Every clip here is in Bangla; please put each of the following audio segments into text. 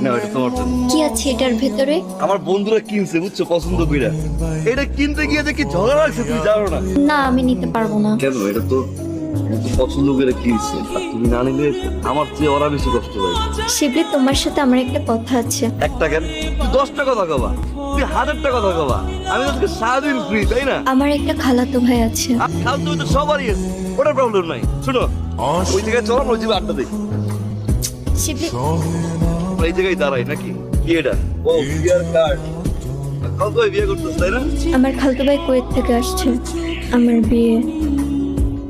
না, এটা তোমার জন্য। কি আছে এটার ভেতরে? আমার বন্ধুরা কিনছে, বুঝছো, পছন্দ কইরা। এটা কিনতে গিয়ে দেখি ঝগড়া লাগছে, তুমি জানো না? না, আমি নিতে পারবো না। কেন? এটা তো পছন্দ করে কিনছে, আর তুমি না নিলে আমার চেয়ে ওরা বেশি কষ্ট পায়। শিবলি, তোমার সাথে আমার একটা কথা আছে। একটা কেন, তুই 10টা কথা কবা, তুই 1000টা কথা কবা। আমি তো আজকে সারাদিন ফ্রি, তাই না? আমার একটা খালাতো ভাই আছে। আর খাল তুমি তো সবারই আছে, ওটা প্রবলেম নাই। শোনো, ওই জায়গায় চলো, ওই জায়গায় আড্ডা দিই। শিবলি, এই জায়গায় দাঁড়াই নাকি? কি এটা? ও বিয়ার কার্ড। খাল তো বিয়ে করতেছ, তাই না? আমার খালাতো ভাই কুয়েত থেকে আসছে। আমার বিয়ে,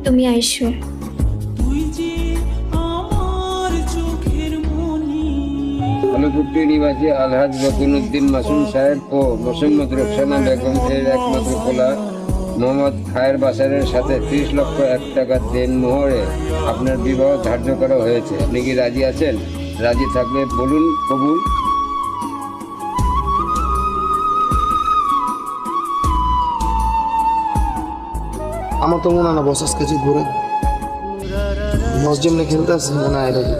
তুমি আইসো। আলুকুট্টি নিবাসী আলহাজ বকুলউদ্দিন মাসুম সাহেব ও মোসাম্মদ রোকসানা বেগম এর একমাত্র পোলা মোহাম্মদ খায়ের বাসারের সাথে 30,01,000 টাকা দেনমোহরে আপনার বিবাহ ধার্য করা হয়েছে। আপনি কি রাজি আছেন? রাজি থাকলে বলুন কবুল। আমার তো মনে হয় না বস আজকে যে ঘুরে বস যেমনি খেলতে আসছে মনে হয় এরকম।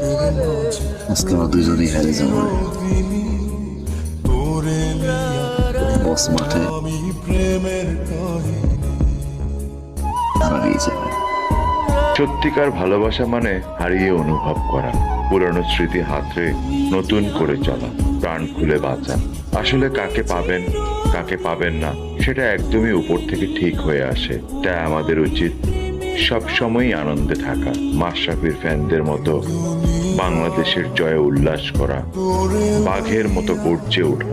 আজকে আমরা দুজনেই হারিয়ে যাবো। বস মাঠে হারিয়ে যাবে। সত্যিকার ভালোবাসা মানে হারিয়ে অনুভব করা, পুরনো স্মৃতি হাতড়ে নতুন করে চলা, প্রাণ খুলে বাঁচা। আসলে কাকে পাবেন কাকে পাবেন না সেটা একদমই উপর থেকে ঠিক হয়ে আসে। তাই আমাদের উচিত সবসময়ই আনন্দে থাকা, মাশরাফির ফ্যানদের মতো বাংলাদেশের জয়ে উল্লাস করা, বাঘের মতো গর্জে ওঠা।